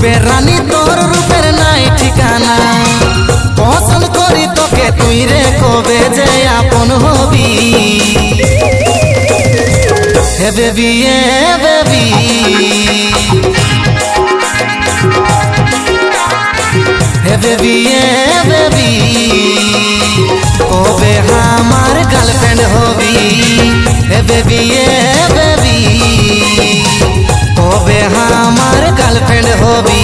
রানী তোর রূপের নাই ঠিকানা পছন্দ করি তোকে তুই রে কবে যে আপন হবি হে বেবি হে বেবি কবে আমার গার্লফ্রেন্ড হবি হে বেবি কবে আমার গার্লফ্রেন্ড হবি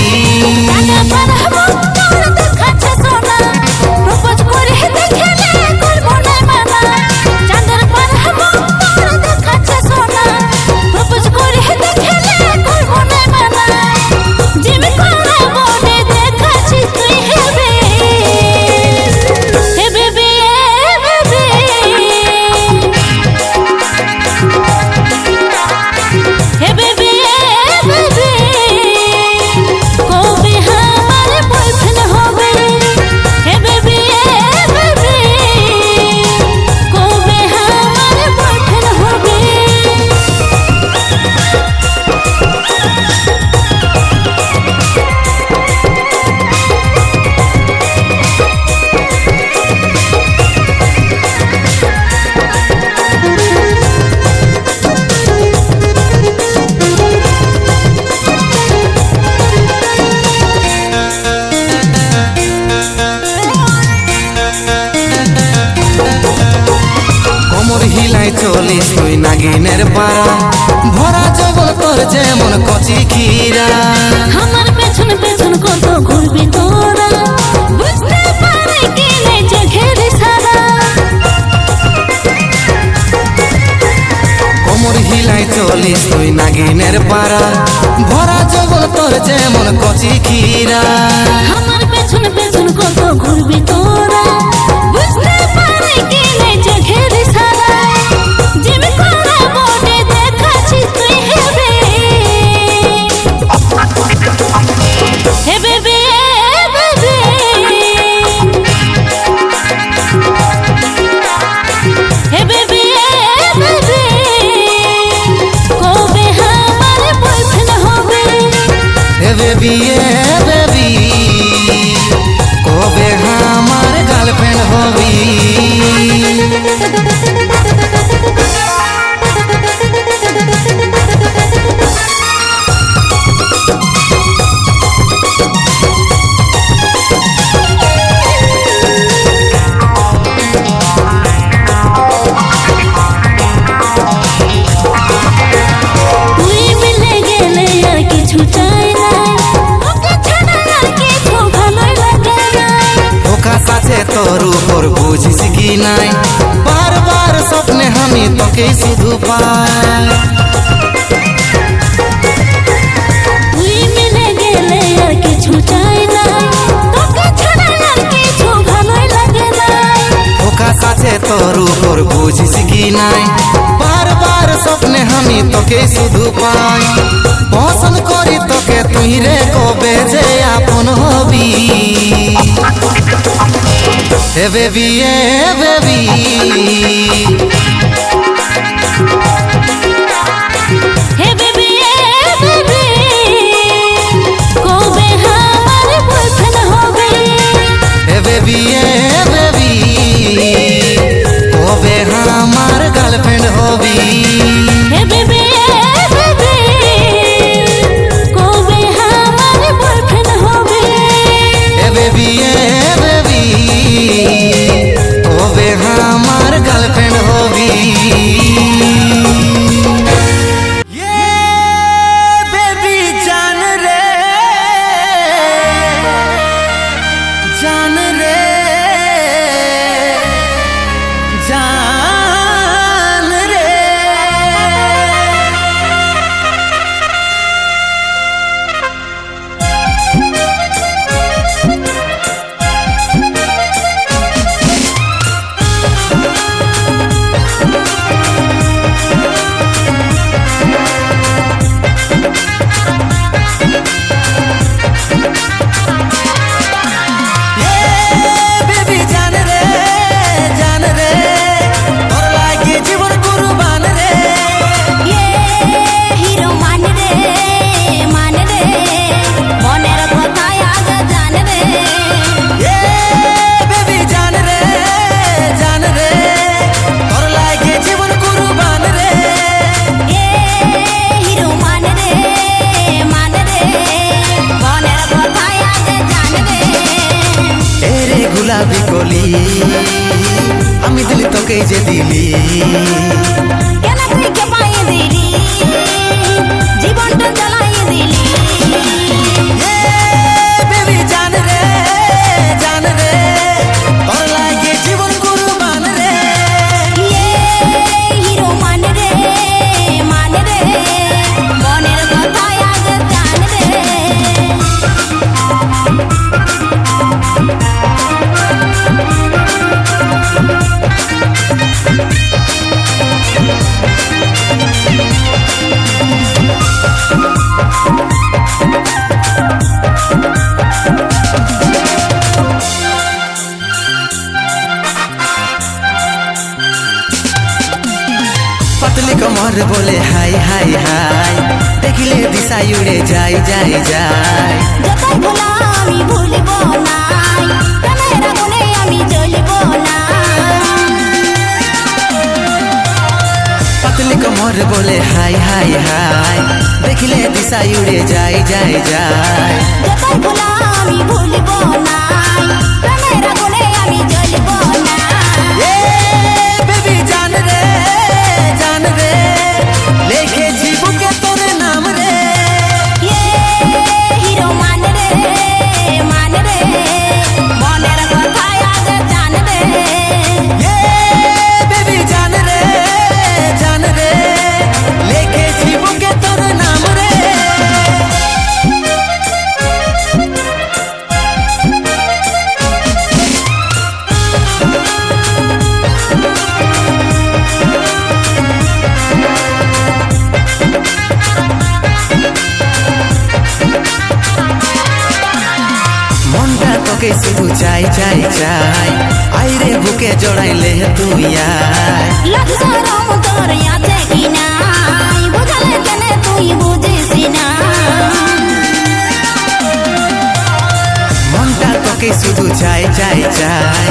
চলিস তুই নাগিনের পাড়া ভরা জগল তোর যেমন কচি ক্ষীরা আমার পেছন পেছন কত ঘুরবি তোরা বুঝতে পারে কি নেই চোখের সারা কোমর হিলাই চলিস তুই নাগিনের পাড়া ভরা জগল তোর যেমন কচি ক্ষীরা আমার পেছন পেছন কত ঘুরবি তোরা বুঝতে পারে কি নেই চোখের সারা কবে আমার গার্লফ্রেন্ড হবি তোর উপর বুঝিস কি নাই বারবার স্বপ্নে আমি তোকে শুধু পাই তুই মিলে গেলে আর কিছু চাই না তোকে ছাড়া আর কিছু ভালোই লাগে না ওকা সাথে তোর উপর বুঝিস কি নাই বারবার স্বপ্নে আমি তোকে শুধু পাই পছন্দ করি তোকে তুই রে কবে যে আপন হবি হে বেবি কবে আমার বয়ফ্রেন্ড হবে হে বেবি কবে আমার গার্লফ্রেন্ড হবি হে বেবি কবে আমার বয়ফ্রেন্ড হবে হে বেবি কবে আমার গার্লফ্রেন্ড হবি বলে হাই হাই হাই, দেখিলে দিশা উড়ে যাই যাই যাই। যতই ভোলা আমি ভুলব না, প্রেমের আগুনে আমি জ্বলব না। পাতলি কোমর বলে হাই হাই হাই, দেখিলে দিশা উড়ে যাই যাই যাই। যতই ভোলা আমি ভুলব না, প্রেমের আগুনে আমি জ্বলব না। এ বেবি জান রে জান রে, লিখেছি বুকে তোর নাম রে। এ হিরো মান রে মনের কথা আজ জান রে। এ বেবি জান রে লিখেছি বুকে তোর নাম রে। মনটা তোকে শুধু চাই চাই চাই, আইরে বুকে জড়াইলে তুই আয়। লাজ শরম তোর আছে কি নাই, বুঝালে কেন তুই বুঝিস না। মনটা তোকে শুধু চাই চাই চাই,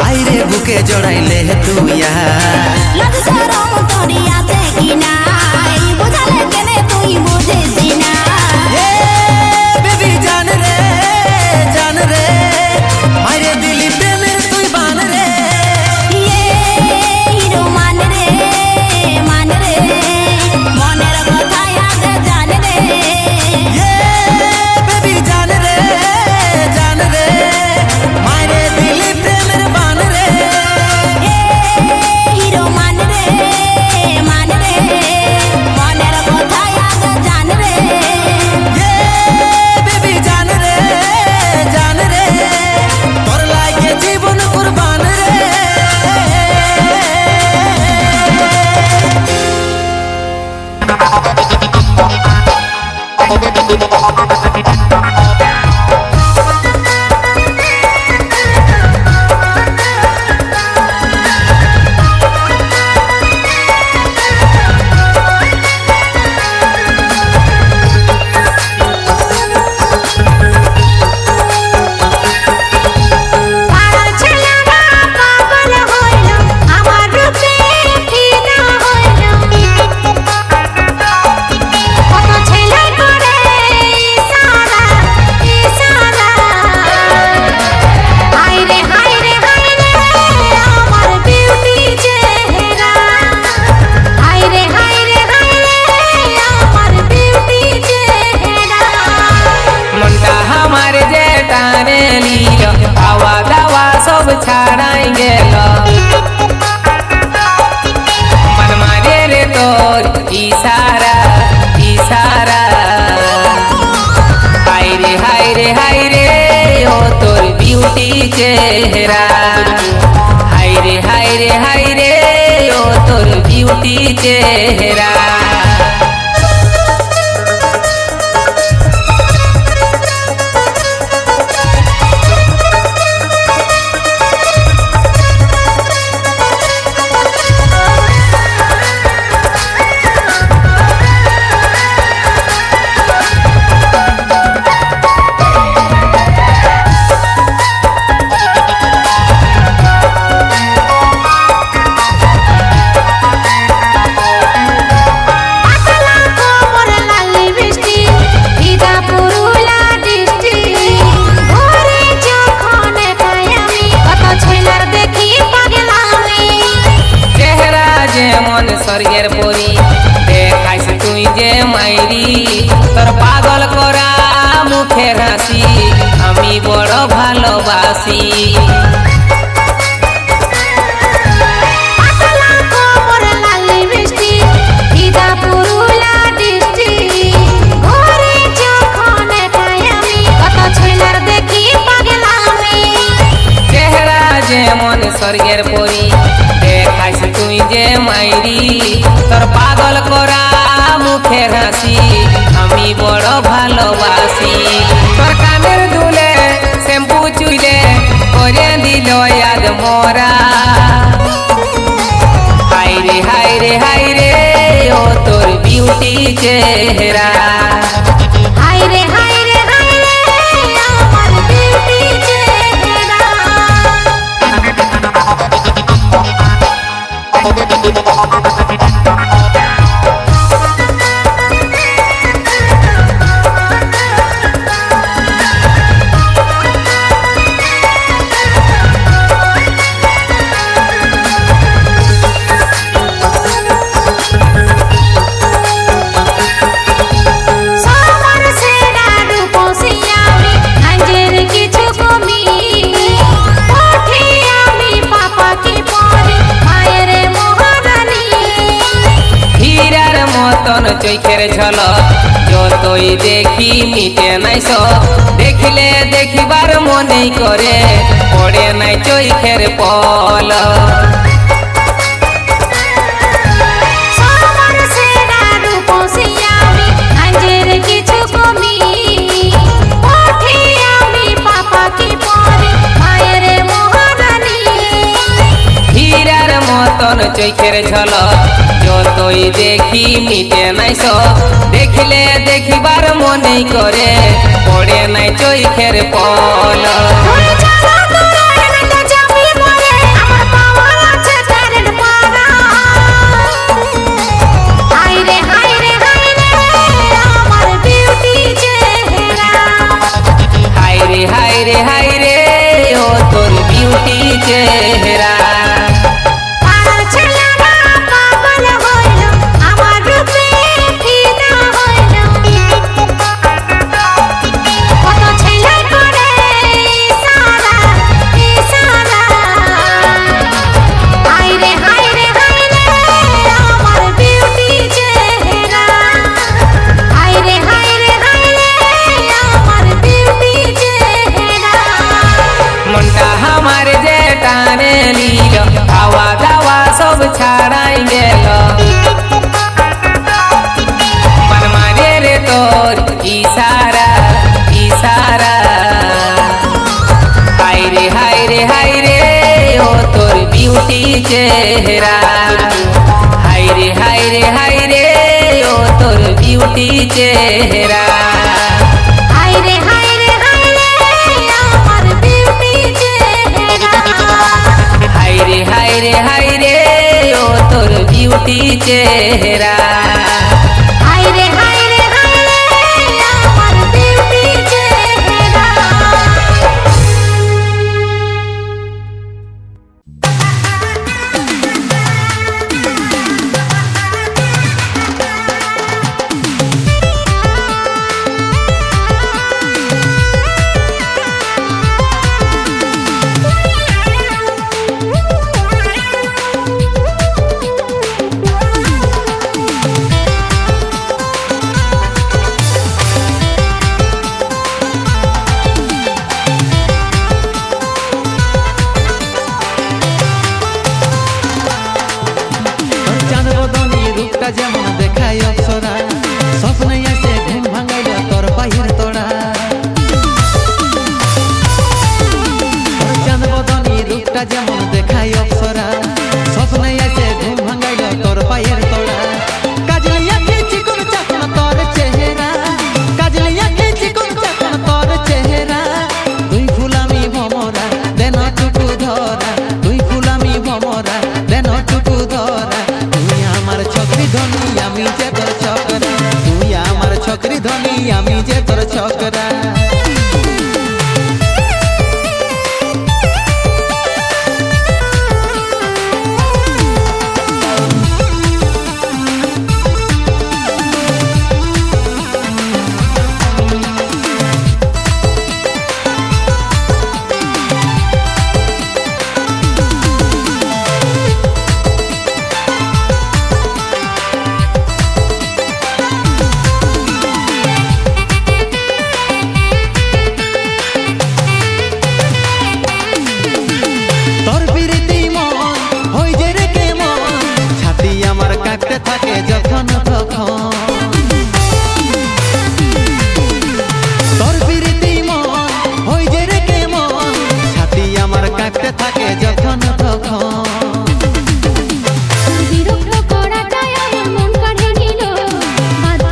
আইরে বুকে জড়াইলে তুই আয়। লাজ শরম তোর আছে কি নাই, বুঝালে কেন তুই বুঝিস না। এ বেবি জান রে মাইরে দিলি প্রেমের তুই বান রে। এ হিরো মান রে মনের কথা আজ জান রে। এ বেবি জান রে মাইরে দিলি প্রেমের বান রে। এ হিরো মান রে মনের কথা আজ জান রে। এ বেবি জান রে তোর লাগে জীবন কুরবান রে। পাড়ার ছেলেরা পাগল হইল, আমার রূপে ফিদা হইল। কত ছেলে করে ইশারা হায়রে আমার বিউটি চেহারা। হায়রে আমার বিউটি চেহারা। মনটা আমার যে টানে নিল, খাওয়া দাওয়া সব ছাড়াই গেল। মন মারে রে তোর ইশারা। হায় রে ও তোর বিউটি চেহারা। হায় রে ও তোর বিউটি চেহারা। পাতলা কোমর লালি বৃষ্টি, ভিজা পুরুলা দৃষ্টি। ঘরে যখন পাই আমি, কত ছেলের দেখি পাগলামি। চেহারা যেমন স্বর্গের পরি, দেখাইস তুই যে মাইরি। তোর পাগল করা মুখের হাসি আমি বড় ভালোবাসি। পাতলা কোমর লালি বৃষ্টি, ভিজা পুরুলা দৃষ্টি। ঘরে যখন পাই আমি, কত ছেলের দেখি পাগলামি। চেহারা যেমন স্বর্গের পরি, দেখাইস তুই যে মাইরি। তোর পাগল করা মুখের হাসি আমি বড় ভালোবাসি। তোর কানের দুলে শ্যাম্পু চুইলে করে দিল আজ মোরা। হায় রে ও চেহারা। হায় রে হায় রে হায় রে আমার বিউটি চেহারা। সবার সেরা রূপসী আমি, আঞ্জের কিছু কমি। পথে আমি পাপাকে পরে মায়ের মহারানী। হীরার মতন চোখের ঝলক যতই দেখি মিটে নাই সব। দেখিলে দেখিবার মনে করে পড়ে নাই চোখের পলক। সবার সেরা রূপসী আমি, আঞ্জের কিছু কমি। পথে আমি পাপাকে পরে মায়ের মহারানী। হীরার মতন চোখের ঝলক যতই দেখি মিটে নাই সব। দেখিলে দেখিবার মনে করে পড়ে নাই চোখের পলক। ওরে চালা তোরা না চাপি পড়ে আমার পাওয়া আছে কারেন্ট পাড়া। হায় রে হায় রে হায় রে আমার বিউটি চেহারা। হায় রে হায় রে হায় রে ও তোর বিউটি চেহারা। পাড়ার ছেলেরা পাগল হইল আমার রূপে ফিদা হইল। কত ছেলে করে ইশারা ইশারা। হায় রে হায় রে হায় রে আমার বিউটি চেহারা। হায় রে হায় রে হায় রে আমার বিউটি চেহারা। মনটা আমার যে টানে নিল, খাওয়া দাওয়া সব ছাড়াই গেল। মন মানে রে তোর ইশারা ইশারা। হায় রে হায় রে হায় রে ও তোর বিউটি চেহারা। হায় রে হায় রে হায় রে ও তোর বিউটি চেহারা। হায় রে হায় রে হায় রে আমার বিউটি চেহারা। হায় রে হায় রে হায় রে ও তোর বিউটি চেহারা। হায় রে হায় রে হায় রে আমার বিউটি চেহারা। চাঁদ বদনী রূপটা যেমন দেখায় অপ্সরা, স্বপ্নে এসে ঘুম ভাঙাইল তোর পায়ের তোড়া। চাঁদ বদনী রূপটা যেমন দেখায় অপ্সরা, স্বপ্নে এসে ঘুম ভাঙাইল তোর পায়ের তোড়া। কাজলিয়া কি চিকন চাকন তোর চেহারা, কাজলিয়া কি চিকন চাকন তোর চেহারা। তুই ফুলামি ভমরা দেন টুকু ধরা, তুই ফুলামি ভমরা দেন টুকু ধরা। তুই আমার ছকরি ধনী আমি যে তোর ছকরা, তুই আমার ছকরি ধনী আমি যে তোর ছকরা। তোর প্রীতি মন হই যে রে কেমন, ছাতি আমার কাঁপতে থাকে যখন তখন। তোর প্রীতি মন হই যে রে কেমন, ছাতি আমার কাঁপতে থাকে যখন তখন। বিরক্ত করাটাই আমার মন কাড়ে নিল, বাধ্য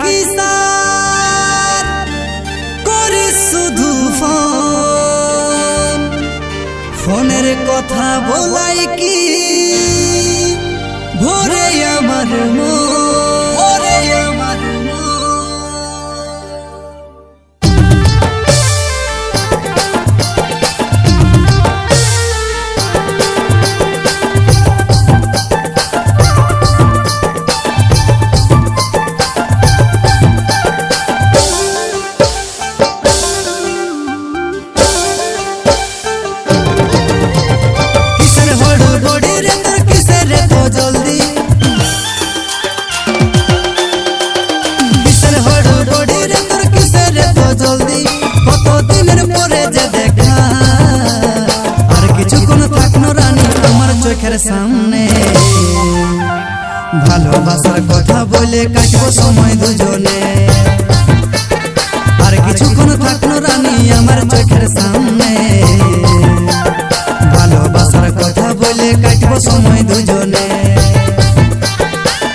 থাকি সার করি শুধু ফোন ফোনের কথা বলাই কি ভোরে আমার মন ভোরে আমার চোখের সামনে ভালোবাসার কথা বলে কাটবো সময় দুজনে আর কিছুক্ষণ থাকলো রানী আমার চোখের সামনে ভালোবাসার কথা বলে কাটবো সময় দুজনে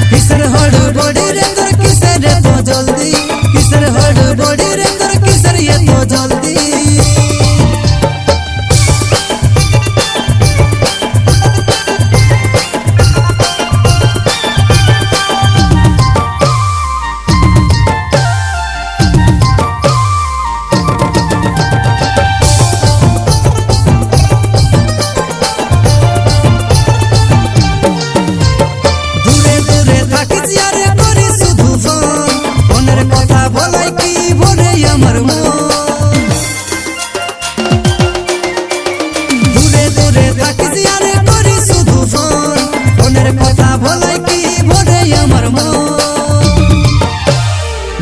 কিসের হড় বড়ি রে তোর কিসের এত জলদি কিসের হড় বড়ি রে তোর কিসের এত জলদি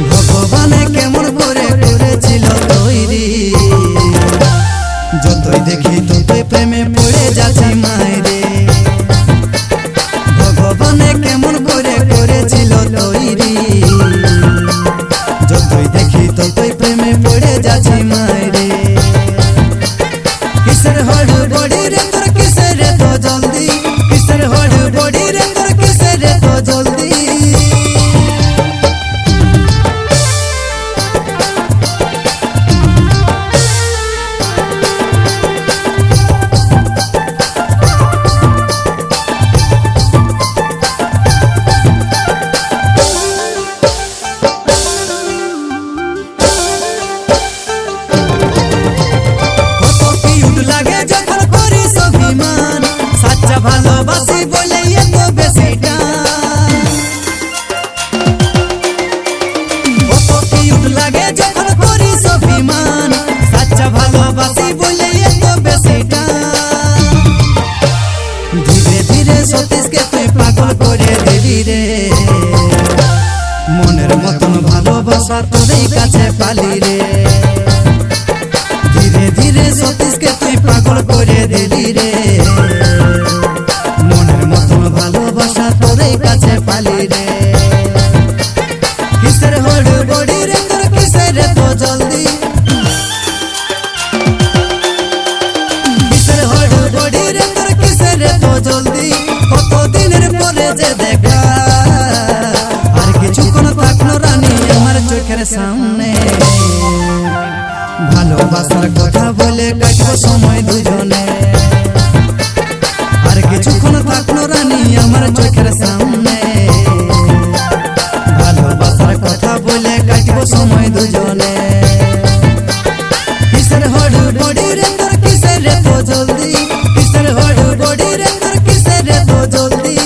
ভগবানে কেমন করে করেছিল তৈরি যতই দেখি ততই প্রেমে পড়ে যাচ্ছি মায়েরে ভগবানে কেমন করে করেছিল তৈরি যতই দেখি ততই প্রেমে পড়ে যাচ্ছি মায়েরে কিসের হড় বড়ি রে তোর কিসের এত জলদি কিসের হড় বড়ি রে তোর কিসের এত জলদি ভালোবাসি বলে এত বেশি কত কিউট লাগে যখন করিস অভিমান সাচ্চা ভালোবাসি বলে এত বেশি ধীরে ধীরে সতীশকে তুই পাগল করে দিবি রে মনের মতন ভালোবাসা তোরই কাছে পালি রে ধীরে ধীরে সতীশকে তুই পাগল করে দিবি রে ভালোবাসা তোরই কাছে পালি রে কিসের হড় বড়ি রে তোর কিসের এত জলদি কিসের হড় বড়ি রে তোর কিসের এত জলদি কত দিনের পরে যে দেখা আর কিছুক্ষণ থাকলো রানী আমার চোখের সামনে ভালোবাসার কথা বলে কাটবো সময় দুজনে আর কিছুক্ষণ থাকলো রানী আমার চোখের সামনে ভালোবাসার কথা বলে কাটবো সময় দুজনে কিসের হড় বড়ি রে তোর কিসের এত জলদি কিসের হড় বড়ি রে তোর কিসের এত জলদি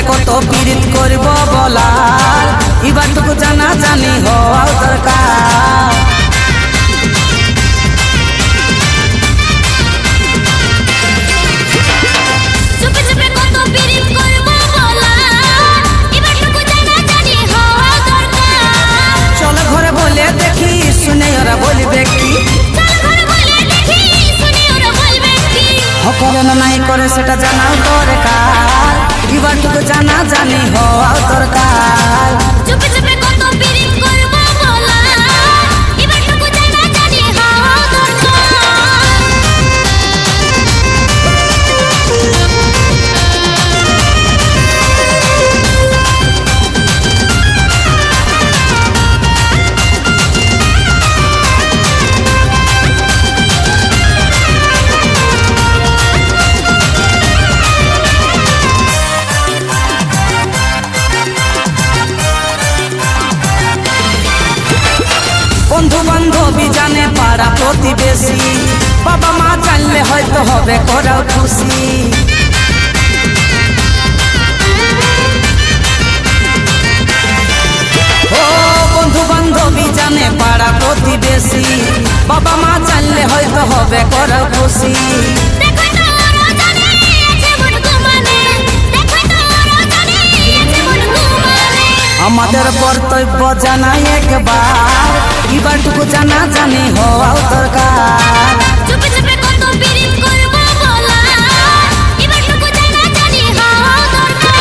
কত পীড়িত করব বলার এবার তোকে জানা জানি হওয়া দরকার জানাও দরকার এবারটুকু জানা জানি হওয়া দরকার চুপে চুপে কত পিরিত করব বলা এবারটুকু জানা জানি হওয়া দরকার বন্ধু বান্ধবী জানে পাড়া প্রতিবেশী বাবা মা জানলে হয়তো হবে করাও খুশি ও বন্ধু বান্ধবী জানে পাড়া প্রতিবেশী বাবা মা জানলে হয়তো হবে করাও খুশি দেখো তো ওরা জানে আছে মন ঘুমানে দেখো তো ওরা জানে আছে মন ঘুমানে আমাদের কর্তব্য জানাই একবার এবারটুকু জানা জানি হওয়া দরকার চুপে চুপে কত পিরিত করব বলা এবারটুকু জানা জানি হওয়া দরকার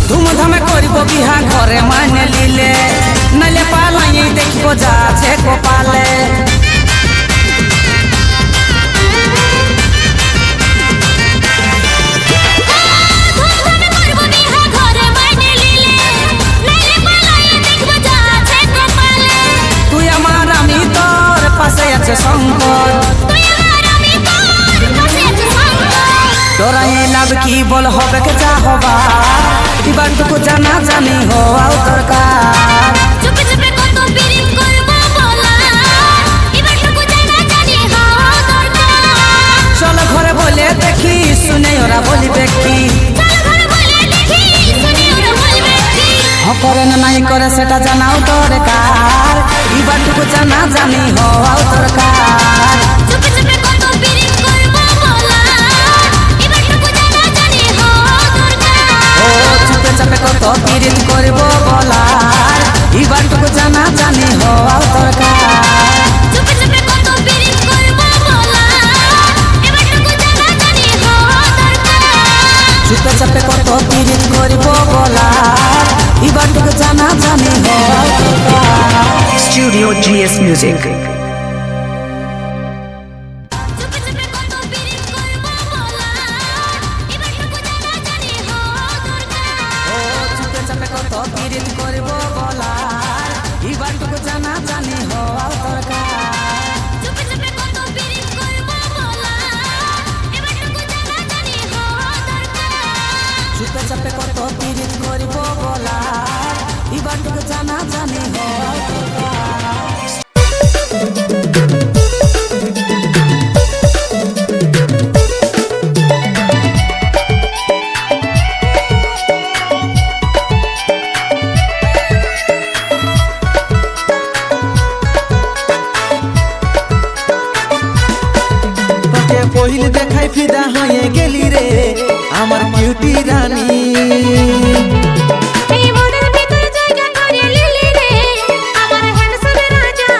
ধুমধামে করব বিহা ঘরে মানে লিলে নালে পালাই দেখব যা আছে কপালে ধুমধামে করব বিহা ঘরে মাইনে লিলে নাইলে পালাই দেখব যা আছে কপালে তুই আমার আমি তোর পাশে আছে শঙ্কর তুই আমার আমি তোর পাশে আছি শঙ্কর তোরা এই লাভ কি বল হবে কে যা হবা এবারটুকু জানা জানি হওয়া দরকার চুপে চুপে কত পিরিত করব বলা এবারটুকু জানা জানি হওয়া দরকার চল ঘরে বলে দেখি শুনে ওরা বলিবে কি চল ঘরে বলে দেখি শুনি ওরা বলবে কি করে না নাই করে সেটা জানাও দরকার এবারটুকু জানা জানি হওয়া দরকার চুপে চুপে কত পিরিত করব বলা এবারটুকু জানা জানি হওয়া দরকার ও চুপে চাপে কত পিরিত করব বলার এবারটুকু জানা জানি হওয়া দরকার চুপে চুপে কত পিরিত করব বলা এবারটুকু জানা জানি হওয়া দরকার চুপে চাপে কত পিরিত করব বলার এবারটুকু জানা জানি হওয়া দরকার Studio GS Music. চুপে চুপে কত পিরিত করব বলা এবারটুকু জানা জানি হওয়া দরকার ও চুপে চাপে কত পিরিত করব বলার এবারটুকু জানা জানি হওয়া দরকার চুপে চুপে কত পিরিত করব বলা এবারটুকু জানা জানি হওয়া দরকার চুপে চাপে কত পিরিত করব বলার এবারটুকু জানা জানি হওয়া দরকার তোকে পহিল দেখাই ফিদা হয়ে গেলি রে আমার বিউটি রানী এই মনের ভিতরে জায়গা করে লিলি রে আমার হ্যান্ডসাম রাজা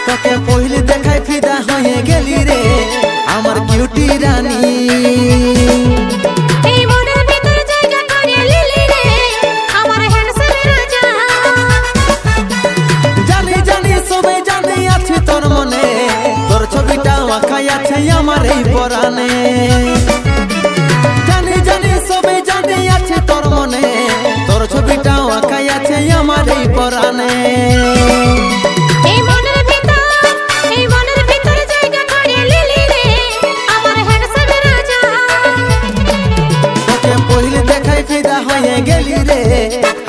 তোকে পহিল দেখাই ফিদা হয়ে গেলি রে আমার বিউটি রানী এই মনের ভিতরে জায়গা করে লিলি রে আমার হ্যান্ডসাম রাজা জানি জানি সবাই জানি আছে তোর মনে তোর ছবিটা আঁকাই আছে আমার এই পরাণে জানি জানি সবাই জানি আছে তোর মনে তোর ছবিটা আঁকাই আছে আমার এই পরাণে এই মনের ভিতরে জায়গা করে লিলি রে আমার হ্যান্ডসাম রাজা তোকে পহিল দেখাই ফিদা হয়ে গেলি রে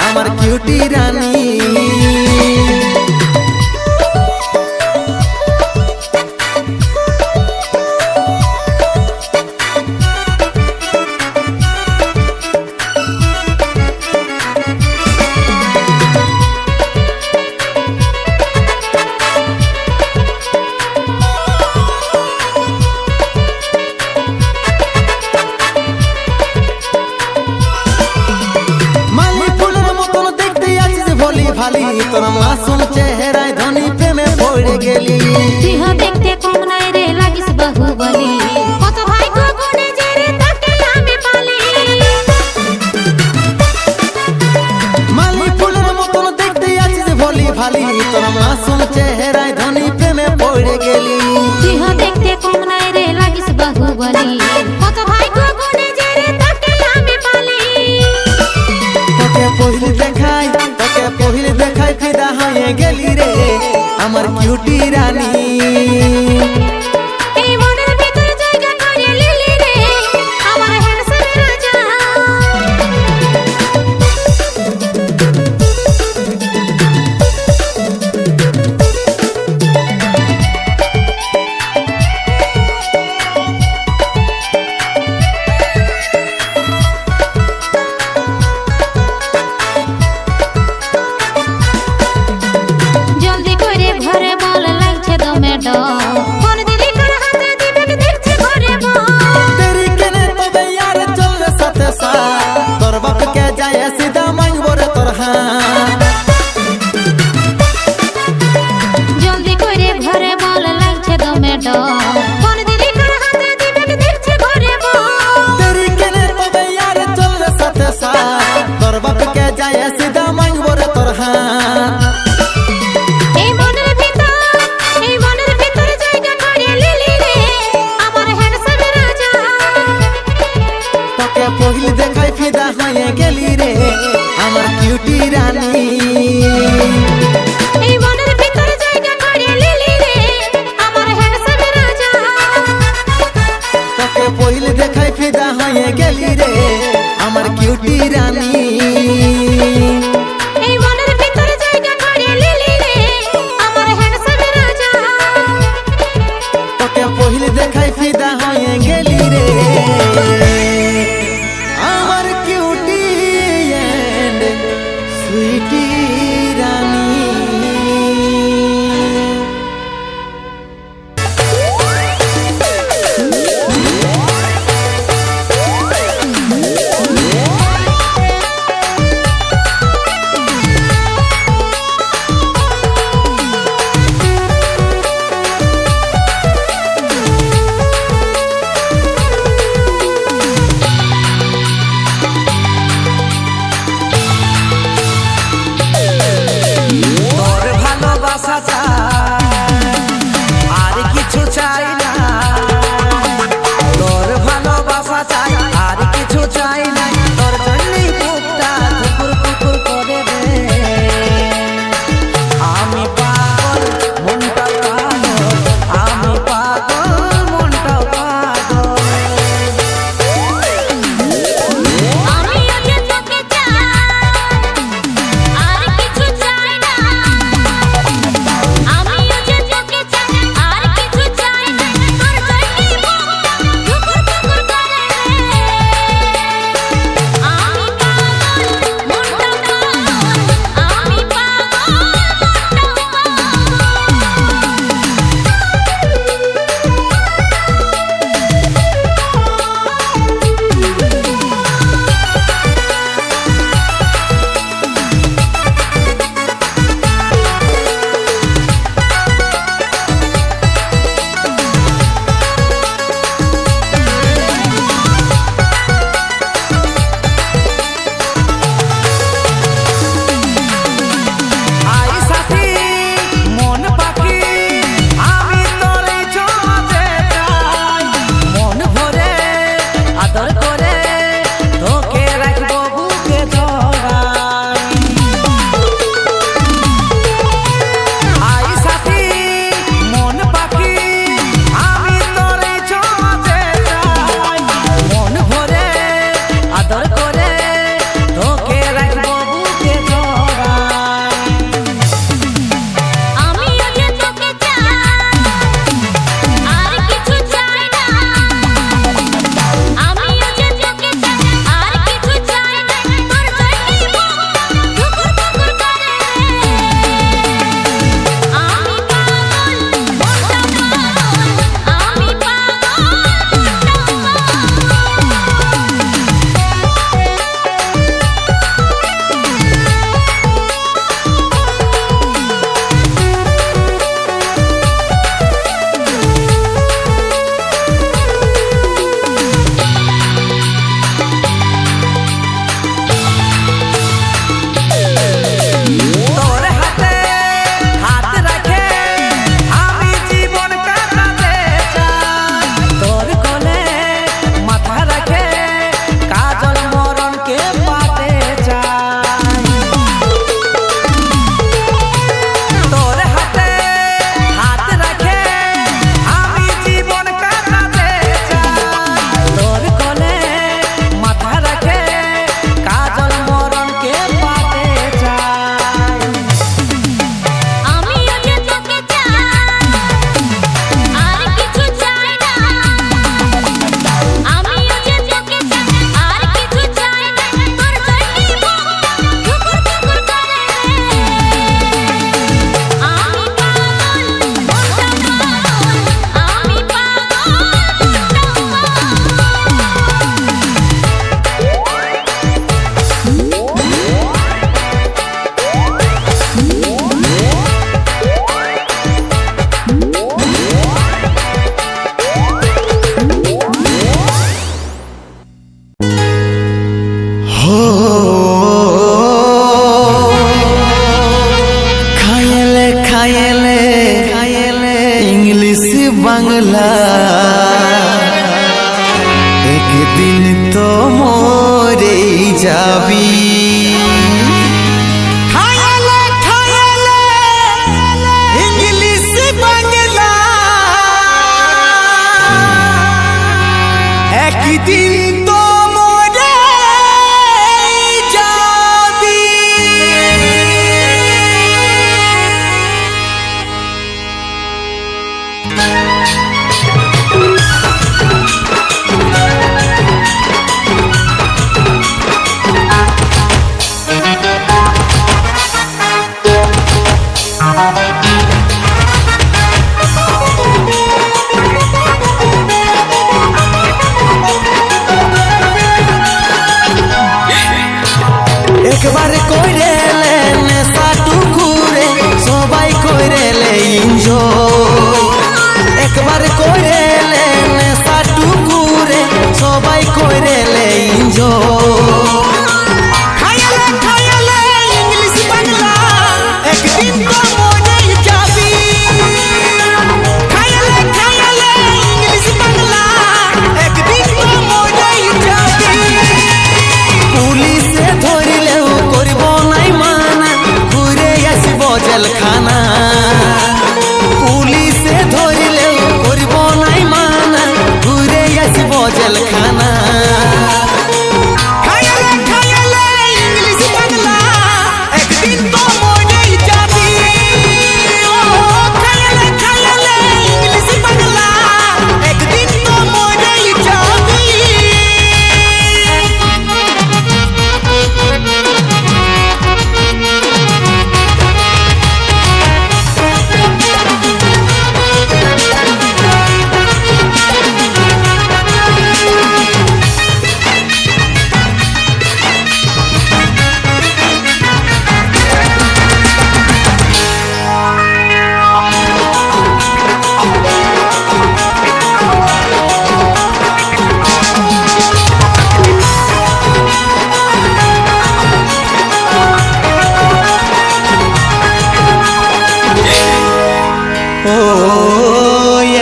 আমার কিউটি রানী মাসুম চেহারায় ধনী প্রেমে পড়ে গেলি। তুই হ দেখতে কম নাই রে লাগিস বাহুবলী, কত ভাগ্য গুণে যে রে তোকে আমি পালি। মালি ফুলের মতন দেখতে আছিস ভলি ভালি, তোর মাসুম চেহারায় ধনী প্রেমে পড়ে গেলি। তুই হ দেখতে কম নাই রে লাগিস বাহুবলী, কত ভাগ্য গুণে যে রে তোকে আমি পালি। তোকে পহিল দেখাই ফিদা হয়ে গেলি রে আমার কিউটি রানী। এই মনের ভিতরে জায়গা করে লিলি রে আমার হ্যান্ডসাম রাজা। জলদি করে ঘরে বল লাগছে দমে ডর, ফোন দিলি কার হাতে দিবে কি দেখছি ঘরে বল। तेरी केने तबे यार चल साथे साथ, तोर बाप के जाए सीधा मांगबो रे तोर हाथ। জলদি করে ঘরে বল লাগছে দমে ডর, ফোন দিলি কার হাতে দিবে কি দেখছি ঘরে বল। तेरी केने तबे यार चल साथे साथ, तोर बाप के जाए सीधा मांगबो रे तोर हाथ। এই মনের ভিতরে জায়গা করে লিলি রে আমার হ্যান্ডসাম রাজা। তোকে পহিল দেখাই ফিদা হয়ে গেলি রে আমার কিউটি রানী। এই মনের ভিতরে জায়গা করে লিলি রে আমার হ্যান্ডসাম রাজা। তোকে পহিল দেখাই ফিদা হয়ে গেলি রে আমার কিউটি রানী। এই মনের ভিতরে জায়গা করে লিলি রে আমার হ্যান্ডসাম রাজা। তোকে পহিল দেখাই ফিদা হয়ে গেলি রে আমার কিউটি এন্ড সুইটি রানী। বাংলা একদিন তো মরেই যাবি ইংলিশ বাংলা একদিন তো মরেই যাবি। একবার কইরে নেশা টুকুরে সবাই কইরে এনজয়, একবার কইরে নেশা টুকুরে সবাই কইরে এনজয়। খায়ালে খায়ালে ইংলিশ বাংলা একদিন তো মরেই যাবি, খায়ালে খায়ালে ইংলিশ বাংলা একদিন তো মরেই যাবি। পুলিশে ধরিলেও করব নাই মানা, ঘুরে আসব জেলখানা। পুলিশে ধরিলেও করব নাই মানা, ঘুরে আসব জেলখানা। খায়ালে খায়ালে ইংলিশ বাংলা একদিন তো মরেই যাবি, ও খায়ালে খায়ালে ইংলিশ বাংলা একদিন তো মরেই যাবি। ও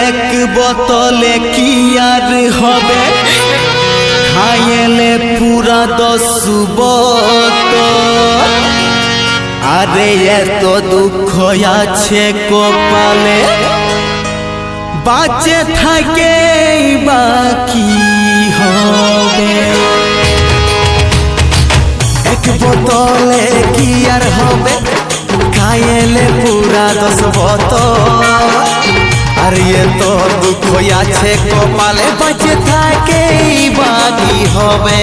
এক বোতলে কি আর হবে, খাইলে পুরা 10 বোতল। আরে এত দুঃখ আছে কপালে, বাঁচে থাকে বাকি হবে। এক বোতলে কি আর হবে, খাইলে পুরা 10 বোতল। আর এত দুঃখ আছে কপালে, বাঁচে থাকে বাকি হবে।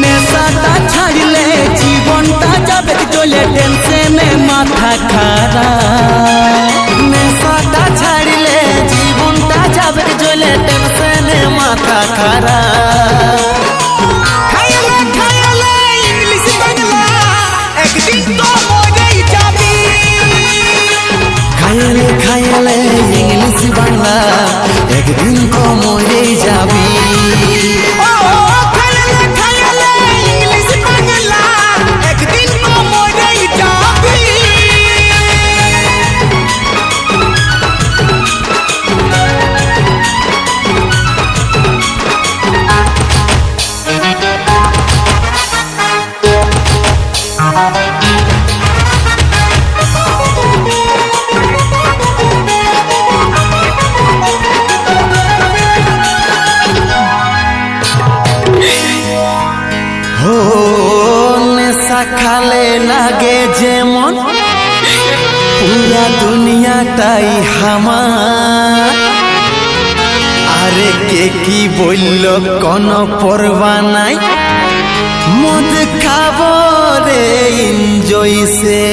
নেশাটা ছাড়লে জীবনটা যাবে চলে, টেনশনে মাথা খারাপ। নেশাটা ছাড়লে জীবনটা যাবে চলে, টেনশনে মাথা খারাপ। খায়ালে খায়ালে ইংলিশ বাংলা একদিন তো মরেই যাবি, খায়ালে খায়ালে ইংলিশ বাংলা একদিন তো মরেই যাবি। ও খায়ালে খায়ালে ইংলিশ বাংলা একদিন তো মরেই যাবি। ও নেশা খালে লাগে যেমন, পুরা দুনিয়াটাই হামার। আরে কে কি বলল কোনো পরবা নাই, মদ খাবো রে এনজয় সে।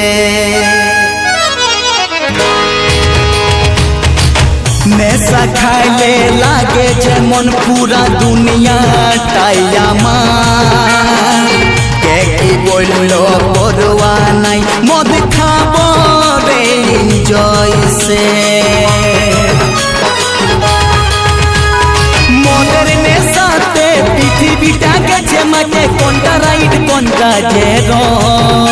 নেশা খাইলে লাগে যেমন পুরা দুনিয়াটাই আমার। কে কি বলল পরোয়া নাই, মদ খাবো রে এনজয় সে। মদের নেশাতে পৃথিবীটা গেছে মাঠে, কোনটা রাইট কোনটা যে রং।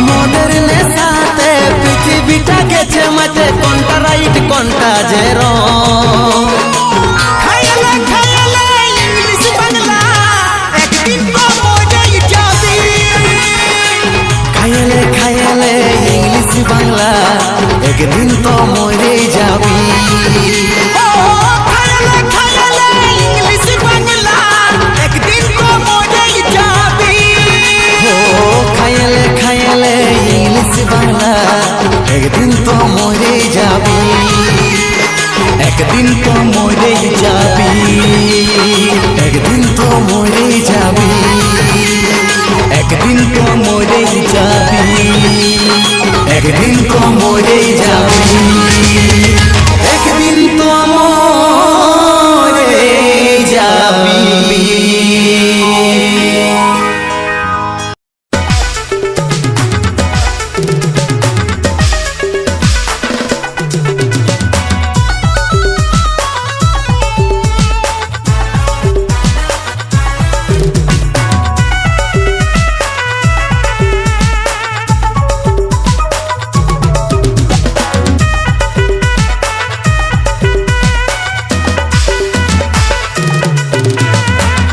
মদের নেশাতে পৃথিবী কাজের খায়ালে খায়ালে ইংলিশ বাংলা একদিন তো মরেই যাবি। খায়ালে খায়ালে ইংলিশ বাংলা একদিন তো মরে যাবি। ও খায়ালে খায়ালে ইংলিশ বাংলা একদিন তো মরেই যাবি। ও খায়ালে খায়ালে ইংলিশ বাংলা একদিন তো মরে যাবি। একদিন তো মরে যাবি। একদিন তো মরে যাবি। একদিন তো মরে যাবি। একদিন তো মরে যাবি। একদিন তো মরে যাবি।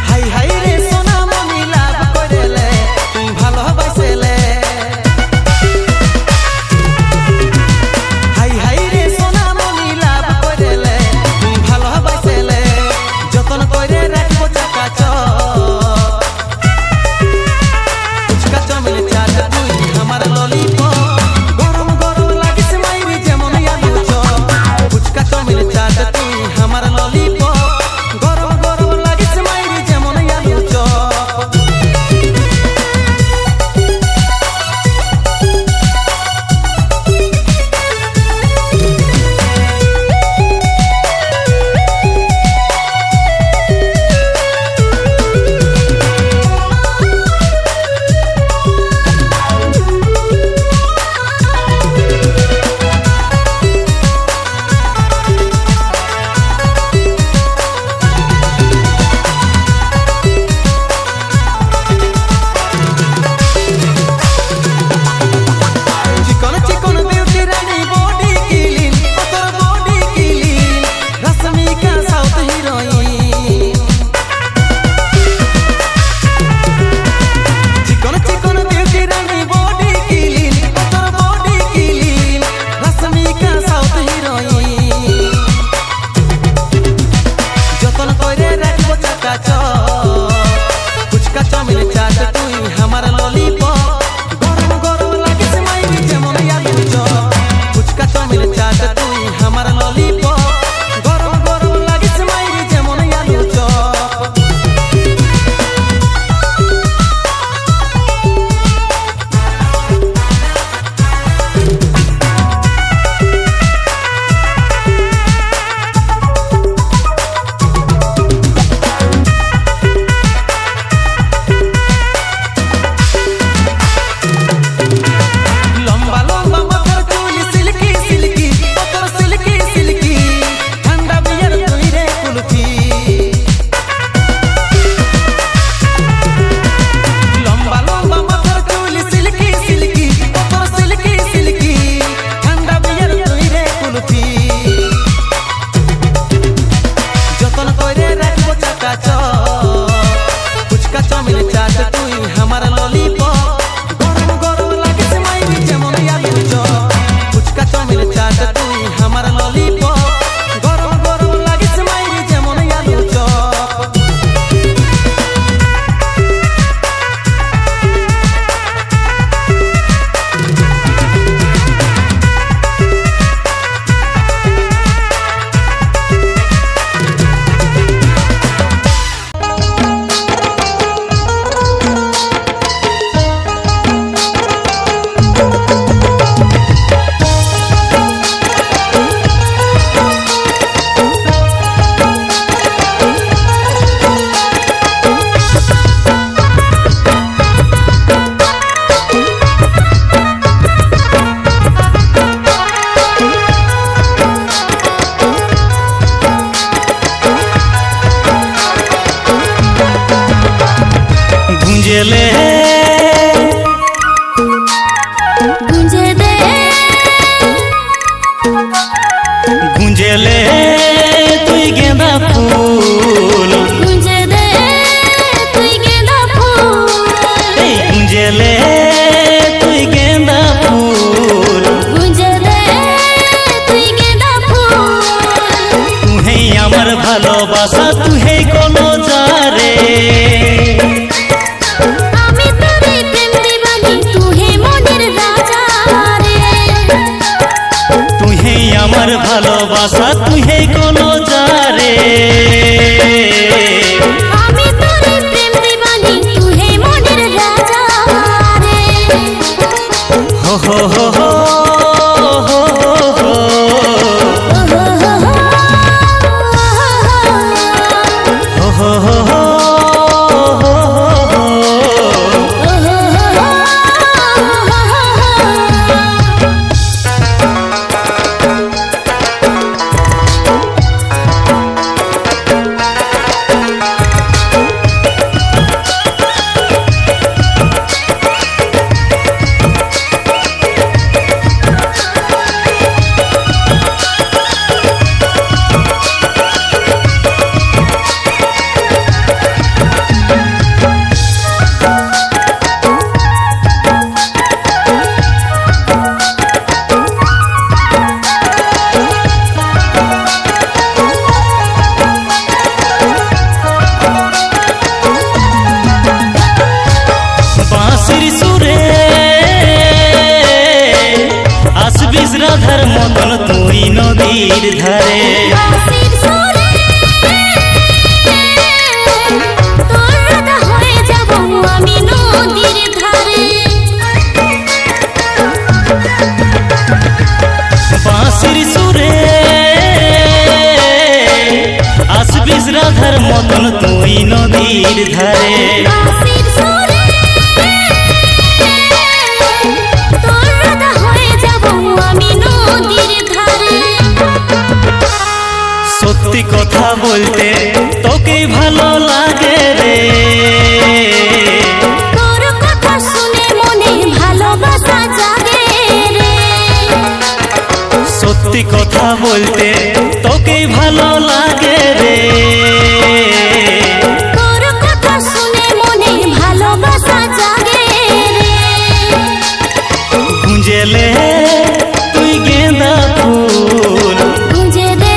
হাই হাই রে সোনা মনি লাভ করেলে তুই ভালোবাসেলে। হাই হাই রে সোনা মনি লাভ করেলে তুই ভালোবাসেলে। যতন করে রাখবো চাকা ফুচকা চাউমিন চাট তুই আমার ললিপপ। গরম গরম লাগিস মাইরি যেমন আলু চপ। ফুচকা চাউমিন চাট তুই আমার ললিপপ। গরম গরম লাগিস মাইরি যেমন আলু চপ। চিকন চিকন বিউটি রানী বডি কিলিন তোর বডি কিলিন রশ্মিকা সাউথ হিরোইন। চিকন চিকন বিউটি রানী বডি কিলিন তোর বডি কিলিন রশ্মিকা সাউথ হিরোইন। যতন করে রাখবো চাকা ফুচকা চাউমিন চাট তুই আমার ললিপপ। গরম গরম লাগিস মাইরি যেমন আলু চপ। ফুচকা চাউমিন চাট তুই আমার ললিপপ। গরম গরম লাগিস মাইরি যেমন আলু চপ। লম্বা লম্বা মাথার চুল সিল্কি সিল্কি তোর সিল্কি সিল্কি ঠান্ডা বিয়ের তুই রে কুলফি। লম্বা লম্বা মাথার চুল সিল্কি সিল্কি তোর সিল্কি সিল্কি ঠান্ডা বিয়ের তুই রে কুলফি। যতন করে রাখবো চাকা ফুচকা চাউমিন চাট তুই আমার ললিপপ। গরম গরম লাগিস মাইরি যেমন আলু চপ। ফুচকা চাউমিন চাট তুই আমার ললিপপ। গরম গরম লাগিস মাইরি যেমন আলু চপ। গুঞ্জেলে গুঞ্জে দে গুঞ্জে গুঞ্জেলে তুই গেন্দা ফুল গুঞ্জে দে তুই গেঁদা ফুল তুহেই আমার ভালোবাসা তুহেই কোনো যারে আমি তোরে প্রেম দিবানি তুহে মনের রাজা রে তুহেই আমার ভালোবাসা তুহেই কোনো যারে আমি তোরে প্রেম দিবানি তুহে মনের রাজা রে হো হো হো হো হো হো হো হো হো রাধার মতন তুই নদীর ধারে বাঁশির সুরে তোর রাধা হয়ে যাব আমি নদীর ধারে বাঁশির সুরে আসবিস রাধার মতন তুই নদীর ধারে বাঁশির সুরে তোর রাধা হয়ে যাব আমি নদীর ধারে সত্যি কথা বলতে তোকেই ভালো লাগে রে তোর কথা শুনে মনে ভালোবাসা জাগে রে সত্যি কথা বলতে তোকেই ভালো লাগে রে তোর কথা শুনে মনে ভালোবাসা জাগে রে গুঞ্জেলে তুই গেন্দা ফুল গুঞ্জে দে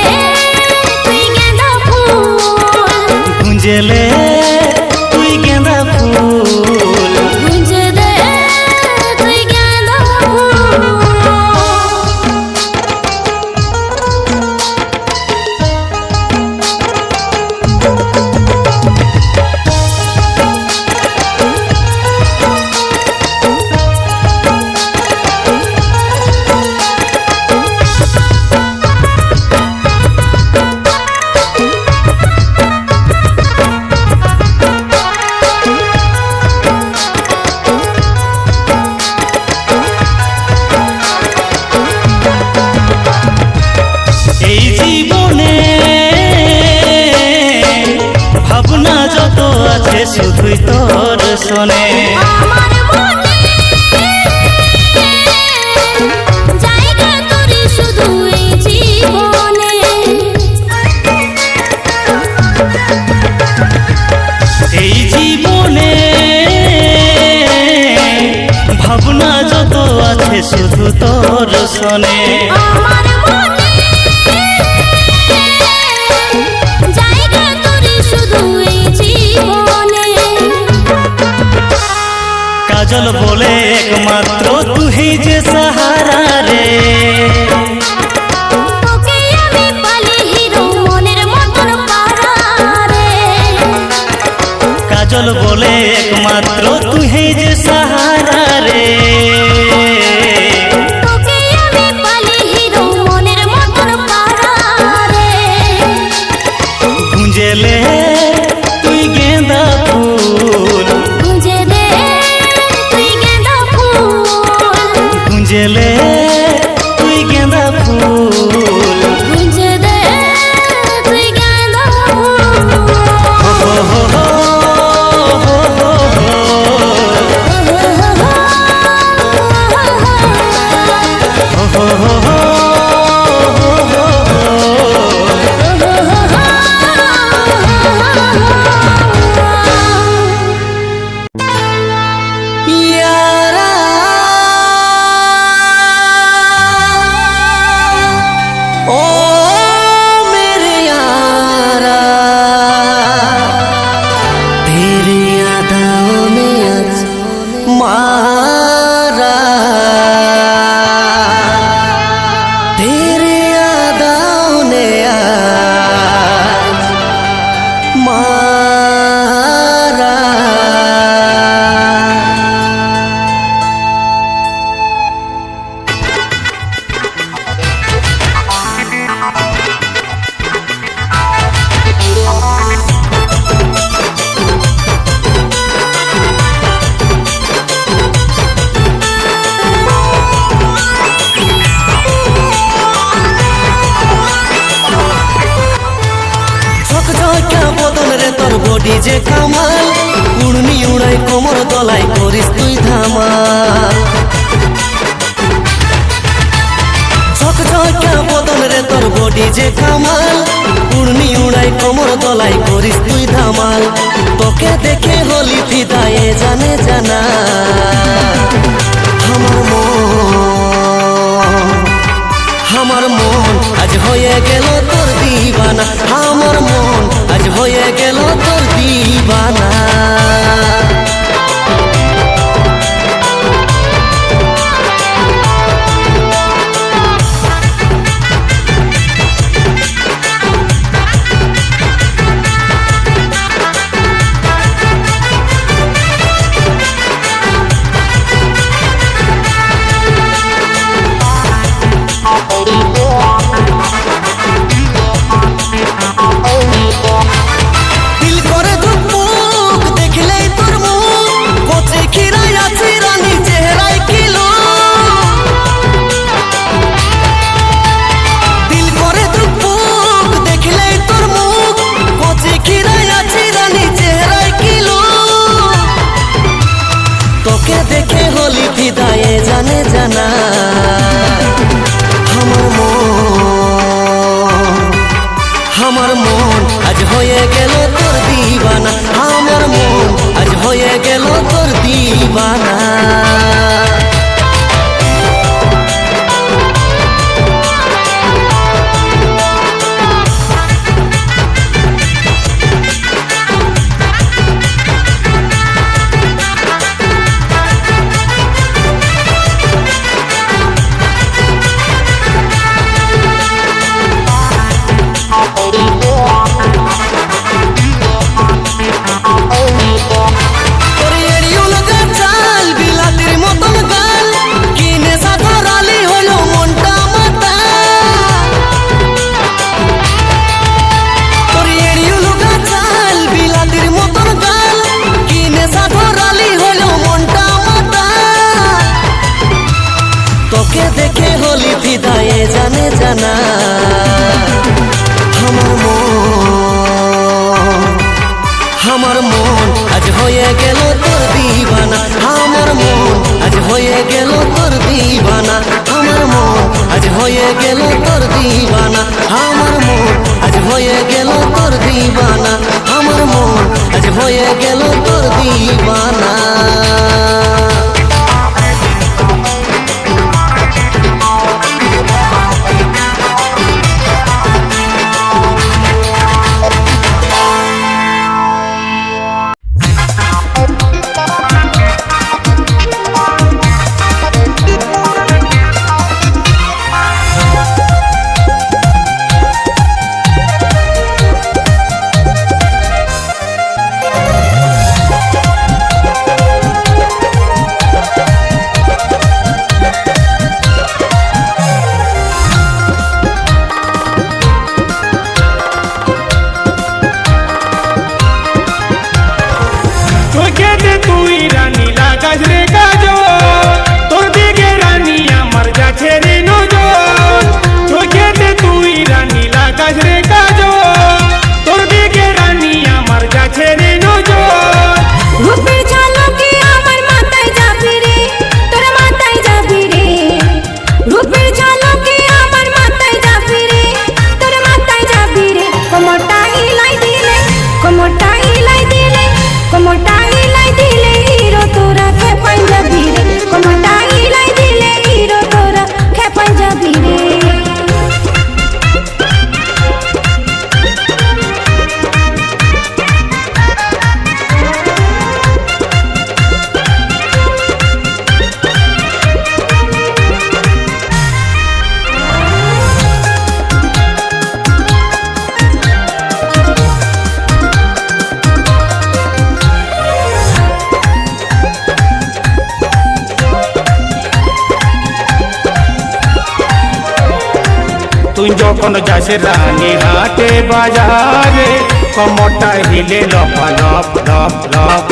তুই গেঁদা ফুল গুঞ্জেলে তুই গেন্দা ফুল গুঞ্জে দে তুই গেঁদা ফুল এই জীবনে ভাবনা যত আছে শুধুই তোর শোনে আমার মনে জায়গা তোরে শুধু এই জীবনে এই জীবনে ভাবনা যত আছে শুধু তোর শোনে আমার মনে জায়গা তোরে শুধু এই জীবনে কাজল বলে একমাত্র তুই যে সাহারা রে তোকে আমি পালি হিরো মনের মতন পারা রে কাজল বলে একমাত্র তুই যে সাহারা রে তোকে আমি পালি হিরো মনের মতন পারা রে গুঞ্জেলে তুই গেন্দা ফুল গুঞ্জে দে তুই গেঁদা ফুল গুঞ্জেলে তুই গেন্দা ফুল গুঞ্জে দে তুই গেঁদা ফুল হো হো হো হো হো হো দলাই করিস তুই ধামাল ঝকঝকা বদন রে তোর বডি যে কামাল উড়নি উড়াই কোমর দলাই করিস তুই ধামাল তোকে দেখে হলি ফিদায়ে জানে জানা আমার মন আজ হয়ে গেল তোর দিবানা আমার মন আজ হয়ে গেল তোর দিবানা দিল করে ধুকপুক দেখলেই তোর মুখ কোচে খিরাই আছি রানী চেহারায় কিলো দিল করে ধুকপুক দেখলেই তোর মুখ কোচে খিরাই আছি রানী চেহারায় কিলো তোকে দেখে হলি ফিদায়ে জানে জানা আমার মন আজ হয়ে গেল তোর দিবানা আমার মন আজ হয়ে গেল তোর দিবানা তোকে দেখে হলি ফিদায়ে জানে জানা আমার মন আজ হয়ে গেল তোর দিবানা আমার মন আজ হয়ে গেল তোর দিবানা আমার মন আজ হয়ে গেল তোর দিবানা আমার মন আজ হয়ে গেল তোর দিবানা আমার মন আজ হয়ে গেল তোর দিবানা তুই যখন যাস রানী হাটে বাজারে কমরটা হিলে লপা লপ লপ লপ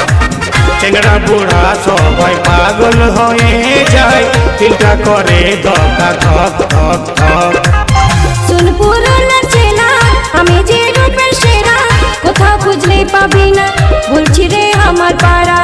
চেংড়া বুড়া সবাই পাগল হয়ে যায় দিলটা করে ধকা ধক ধক ধক সোনপুর নাচেলা আমি যে রূপের সেরা কোথাও খুঁজলে পাবি না বলছি রে আমার পাড়া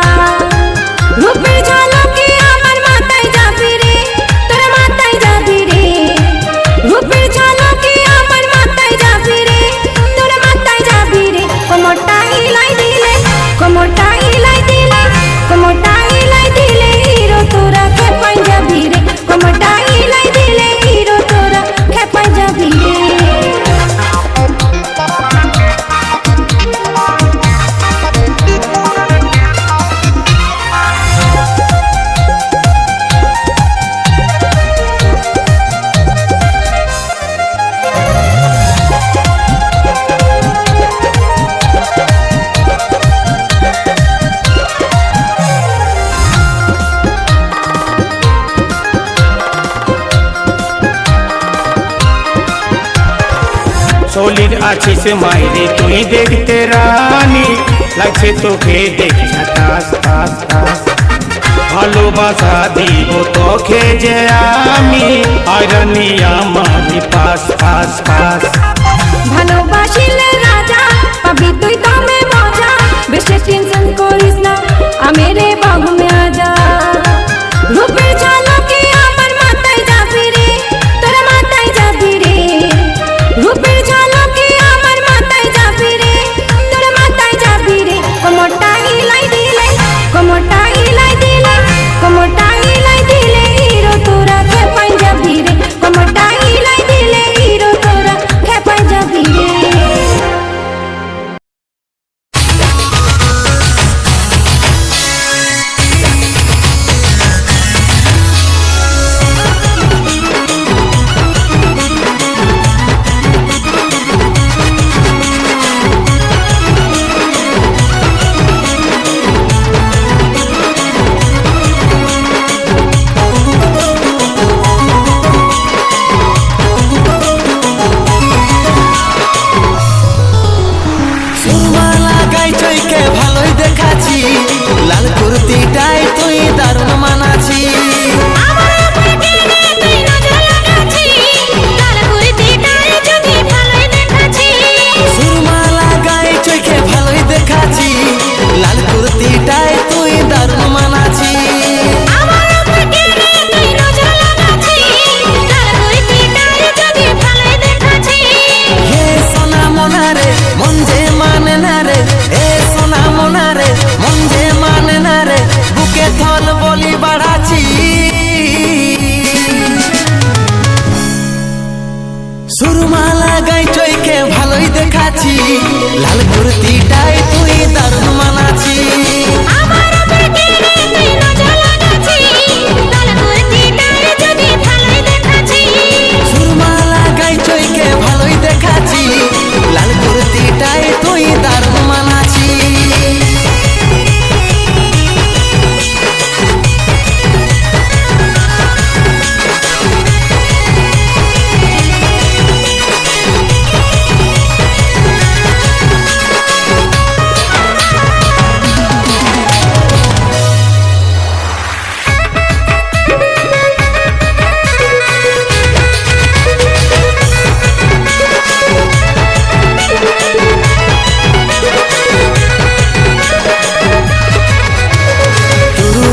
সলিড আছিস মাইরে তুই দেখতে রানী, লাগছে তোকে দেখ ঝাকাস কাস কাস। ভালোবাসা দিব তোকে যে আমি, আইরানি আমার পাস পাস পাস। ভালোবাসিলে রাজা পাবি তুই দমে মজা, বেশি টেনশন করিস না আমেরে বাহু মে আজা। রূপের ঝলকে আমার মাথায় যাবি রে, তোর মাথায় যাবি রে। রূপের ঝলকে আমার মাথায় যাবি রে, তোর মাথায় যাবি রে। কোমরটা হিলাই দিলে, কোমরটা হিলাই দিলে, কোমরটা হিলাই দিলে হিরো তোরা খেপাই যাবি রে। কোমরটা হিলাই দিলে হিরো তোরা খেপাই যাবি রে। সুরমালা গাই চইকে ভালোই দেখাচ্ছি, লাল কুর্তিটাই তুই দারুণ মানাচ্ছি। সুরমালা গাই চইকে ভালোই দেখাচ্ছি, লাল কুর্তিটাই তুই দারুণ মানাচ্ছি। হে সোনা মনারে মন যে মানে না রে, এ সোনা মনারে মন যে মানে না রে, বুকে থল বলি বাড়াচ্ছি। সুরমালা গাই চইকে ভালোই দেখাচ্ছি, লাল কুর্তিটাই তুই দারুণ মানাচ্ছি। সুরমালা গাই চইকে ভালোই দেখাচ্ছি, লাল কুর্তিটাই তুই দারুণ মানাচ্ছি।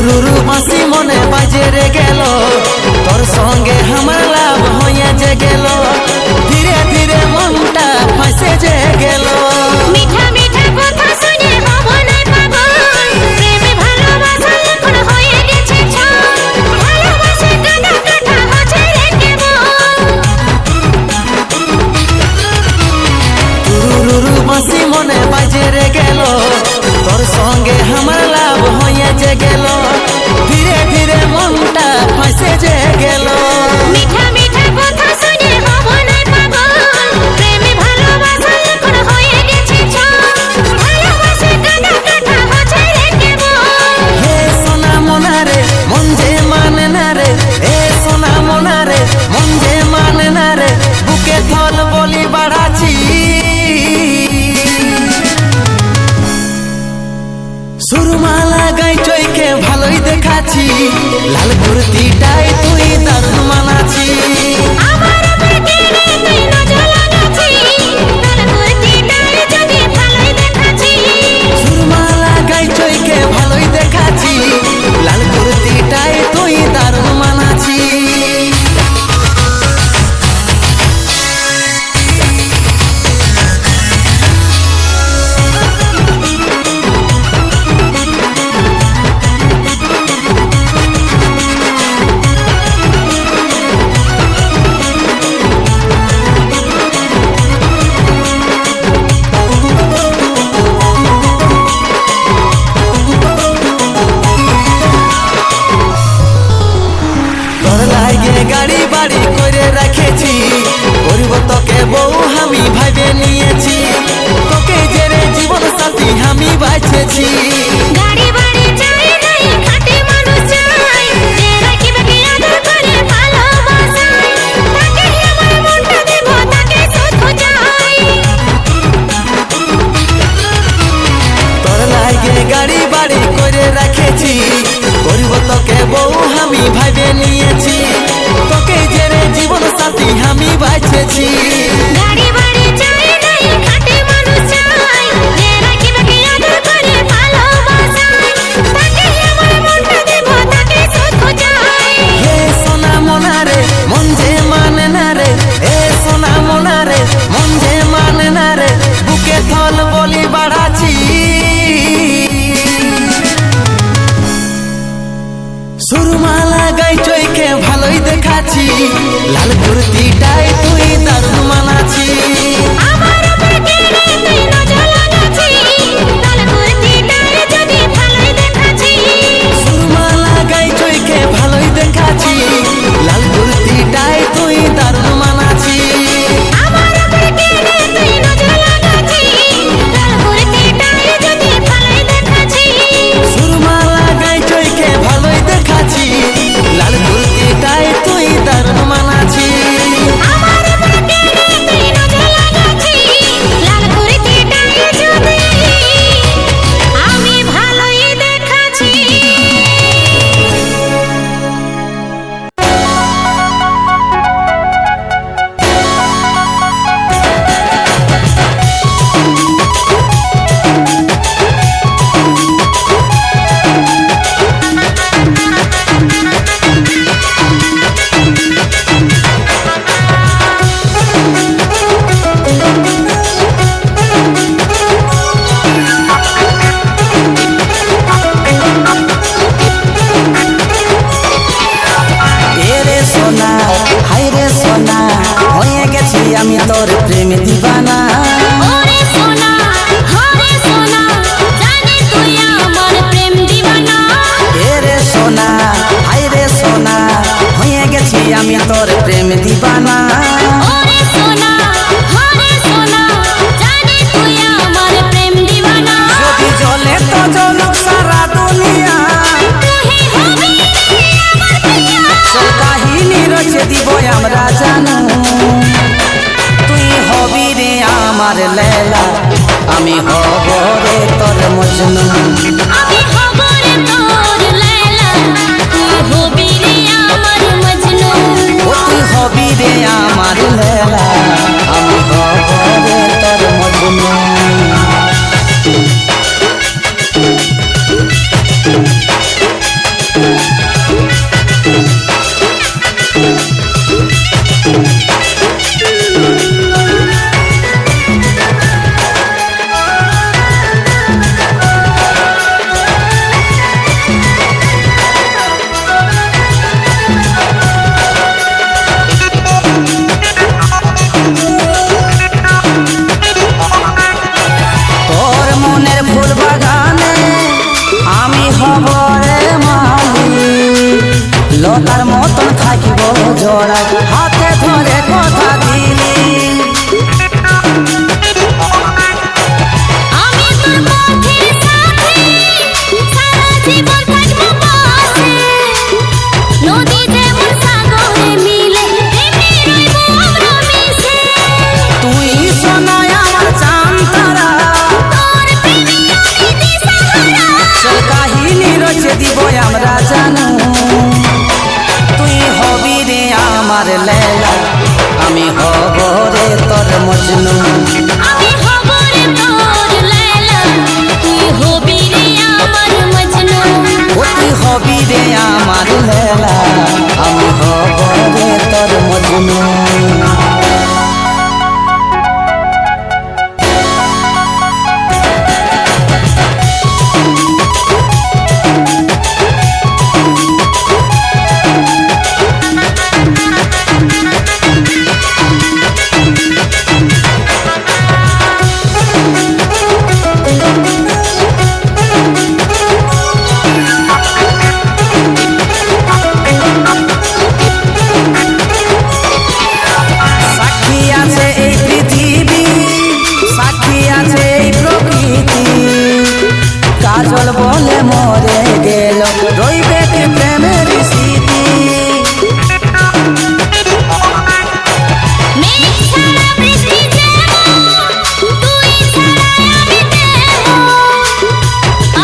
রুরু বাঁশি মনে বাজে রে গেল, তোর সঙ্গে আমার লাভ হয়ে যে গেল, ধীরে ধীরে মনটা ফাঁসে যে গেল। মিঠা মিঠা কথা শুনে হব না পাগল, প্রেমে ভালোবাসা এখন হয়ে গেছে ছল। ভালোবাসা কাটা কাটা হচ্ছে রে কেমন। রুরু বাঁশি মনে বাজে রে গেল, তোর সঙ্গে আমার লাভ হয়ে যে গেল, ধীরে ধীরে মনটা ফাঁসে যে গেল। মিঠা মিঠা কথা শুনে হব না পাগল, প্রেমে ভালোবাসা এখন হয়ে গেছে ছল। ভালোবাসা কাটা কাটা হচ্ছে রে কেমন। হে সোনা মনারে মন যে মানে না রে, এ সোনা মনারে মন যে মানে না রে, বুকে থল বলি বাড়াচ্ছি। সুরমালা গাই চইকে ভালোই দেখাচ্ছি, লাল কুর্তিটাই তুই দারুণ মানাচ্ছি। সুরমালা গাই চইকে ভালোই দেখাচ্ছি, লাল কুর্তিটাই তুই দারুণ মানাচ্ছি। বউ আমি ভাইবে নিয়েছি, তোকে জেরে জীবন সাথী আমি বাঁচেছি। গাড়ি বাড়ি চাই নাই, খাঁটি মানুষ চাই, যে রাখিবে আদর করে ভালোবাসায়, তাকে আমার মনটা দেব, তাকে শুধু চাই। হে সোনা মোনা রে মন যে মানে না রে, হে সোনা মোনা রে মন যে মানে না রে, বুকে থল বলি বাড়াচ্ছি। সুরমালা গাই চইকে ভালোই দেখাচ্ছি, লাল কুর্তিটাই তুই দারুণ মানাচ্ছি। আমার উপর কেড়ে তুই নজর লাগাচ্ছি, লাল কুর্তিটায় যদি ভালোই দেখাচ্ছি। সুরমালা গাই চইকে ভালোই দেখাচ্ছি, লাল কুর্তিটাই তুই দারুণ মানাচ্ছি। আমার উপর কেড়ে তুই নজর লাগাচ্ছি, লাল কুর্তিটায় যদি ভালোই দেখাচ্ছি। সুরমালা গাই চইকে ভালোই দেখাচ্ছি, লাল কুর্তিটাই তুই দারুণ মানাচ্ছি। আমার উপর কেড়ে তুই নজর লাগাচ্ছি, লাল কুর্তিটায় যদি আমি ভালোই দেখাচ্ছি। এরে সোনা হাই রে সোনা, হয়ে গেছি আমি তোর প্রেম দিবানা। ওরে সোনা হরে সোনা, জানি তুই আমার প্রেম দিবানা। এরে সোনা হাই রে সোনা, হয়ে গেছি আমি তোর প্রেম দিবানা। ওরে সোনা হরে সোনা, জানি তুই আমার প্রেম দিবানা। যদি জলে তো জলুক সারা দুনিয়া, তুই হবি আমার প্রিয়া। সব কাহিনী রচে দিব আমরা জানু। তুই হবি রে আমার লেলা, আমি হব রে তোর মজনু। আমি হব রে তোর লায়লা, তুই হবি রে আমার মজনু। ও তুই হবি রে আমার লেলা, আমি হব রে তোর মজনু। তোর মনের ফুল বাগানে আমি হব রে মালি, লতার মতন থাকিব জোড়া, হাতে ধরে কথা দিলি। আমি তোর পথের সাথী, সারা জীবন থাকবো পাশে। নদী যেমন সাগরে মিলে, তেমনি রইবো আমরা মিশে। তুই সোনায় আমার চাঁদতারা, তোর প্রেমে আমি দিশাহারা। সব কাহিনী রচে দিব আমরা জানু। তুই হবি রে আমার লেলা, আমি হব রে তোর মজনু। আমি হব রে তোর লায়লা, তুই হবি রে আমার মজনু। ও তুই হবি রে আমার লেলা, আমি হব রে তোর মজনু।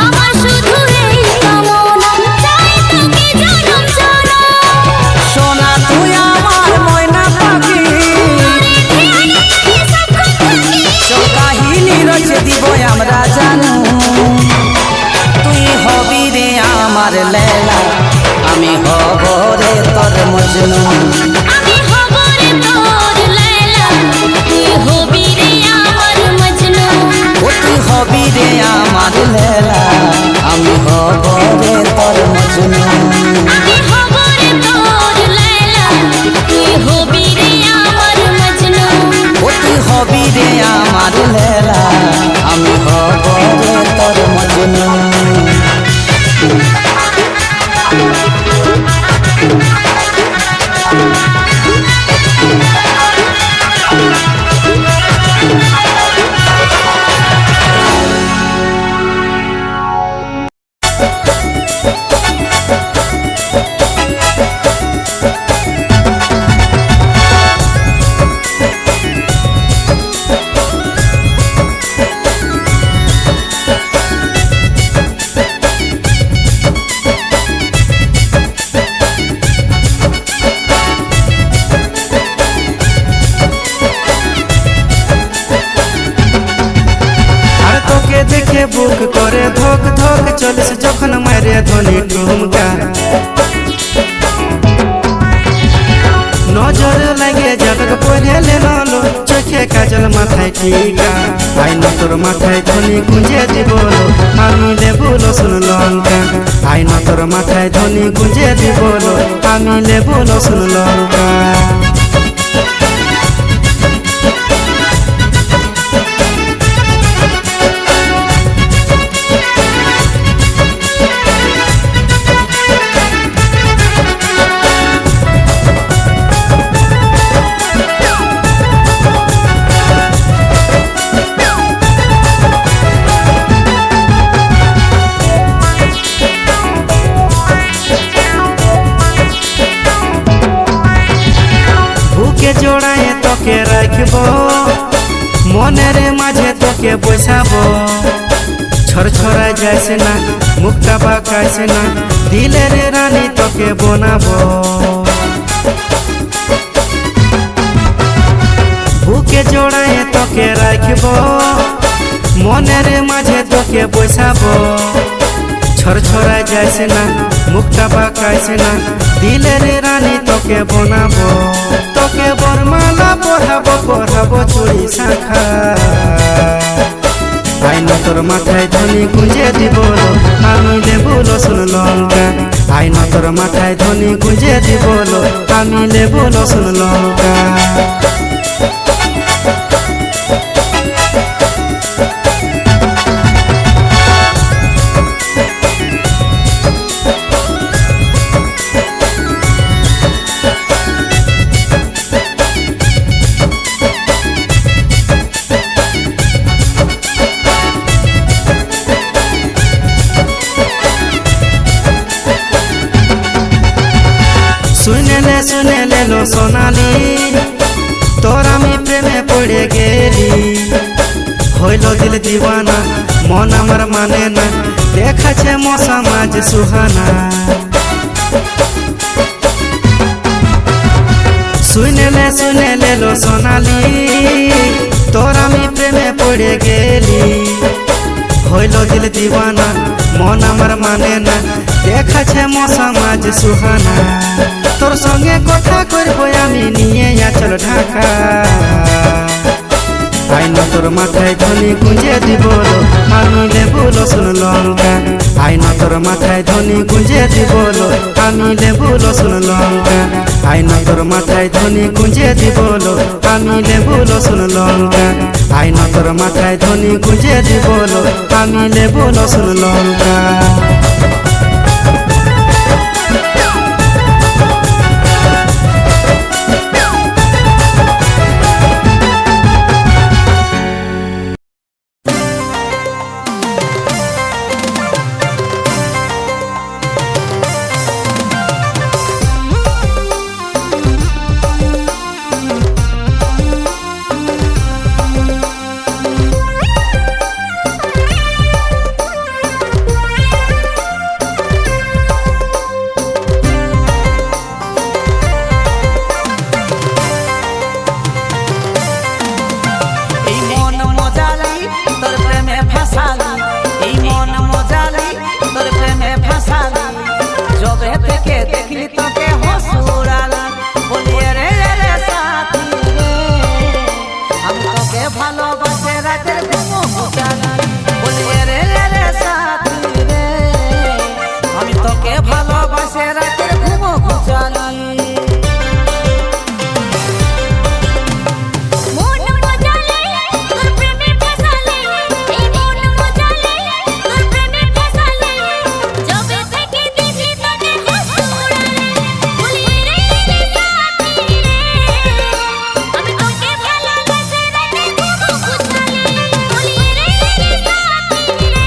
আমার শুধু এই কামনা, চাই তোকে লেলা আমি হব রে তোর মজনু আমি হব রে তোর লায়লা তুই হবি রে আমার মজনু ও তুই হবি রে আমার লেলা আমি হব রে তোর মজনু আমি হব রে তোর লায়লা তুই হবি রে আমার মজনু ও তুই হবি রে আমার লেলা আমি হব রে তোর মজনু আর তোকে দেখে বুক করে ধক ধক চলিস যখন মারে ধনি ঠুমকা নজর লাগে যাবে পরে লেলো চোখে কাজল মাথায় টিকা আই না তোর মাথায় ধনি গুঁজে দিব আমি লেবু রসুন লঙ্কা আই না তোর মাথায় ধনি গুঁজে দিব আমি লেবু রসুন লঙ্কা বুকে জোড়ায় তোকে রাখব মনের মাঝে তোকে বসাবো ছড়ছড়ায় যাইস না মুখটা বাঁকাইস না দিলের রানী তোকে বানাবো বুকে জোড়ায় তোকে রাখব মনের মাঝে তোকে বসাবো ছড়ছড়ায় যাইস না মুখটা বাঁকাইস না দিলের রানী তোকে বানাবো তোকে বরমালা পড়াবো চুড়ি শাখা আই না তোর মাথায় ধনি গুঁজে দিব আমি লেবু রসুন লঙ্কা আই না তোর মাথায় ধনি গুঁজে দিব আমি লেবু রসুন লঙ্কা শুনে লো সোনালি তোর আমি প্রেমে পড়ে গেলি হইল দিল দিওয়ানা মন আমার মানে না দেখাছে মশা মাঝ সুহানা শুনে লো সোনালি তোর আমি প্রেমে পড়ে গেলি হইল দিল দিওয়ানা মন আমার মানে না দেখাছে মশা মাঝ সুহানা তোর সঙ্গে কথা করবো আমি নিয়ে আচল ঢাকা আই না তোর মাথায় ধনি গুঁজে দিব আমি লেবু রসুন লঙ্কা আই না তোর মাথায় ধনি গুঁজে দিব আমি লেবু রসুন লঙ্কা আই না তোর মাথায় ধনি গুঁজে দিব আমি লেবু রসুন লঙ্কা আই না তোর মাথায় ধনি গুঁজে দিব আমি লেবু রসুন লঙ্কা পাশে রাতের ঘুমো ঘুচালি মন মজালে তোর প্রেমে ফসালে এই মন মজালে তোর প্রেমে ফসালে যবে থেকে দেখি তোকে হাসি উড়ালে বলি রে রে সাথী রে আমি তোকে ভালোবাসি রাতে ঘুমো ঘুচালে বলি রে রে সাথী রে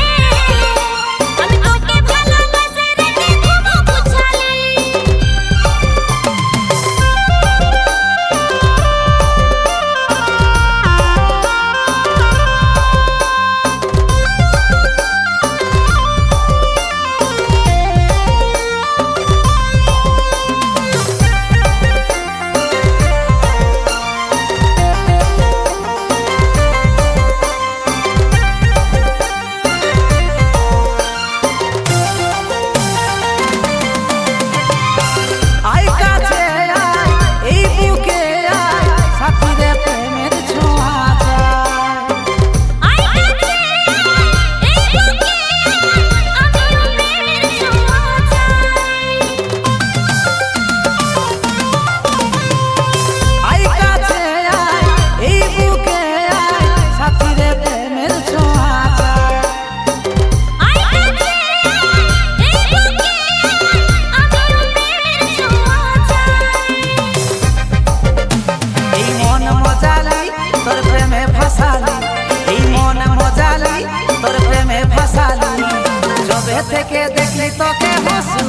আমি তোকে ভালোবাসি রাতে ঘুমো ঘুচালে আই কাছে আয় এই বুকে আয় সাথী রে প্রেমের ছোঁয়া চায় আই কাছে এই বুকে আমি প্রেমের ছোঁয়া আই কাছে আয় এই বুকে আয় সাথী রে প্রেমের ছোঁয়া চায় আই কাছে এই বুকে আমি প্রেমের ছোঁয়া এই মন মজালি তোর প্রেমে ফাসালি এই মন মজালি তোর প্রেমে ফাসালি যবে থেকে দেখলি তোকে হাসি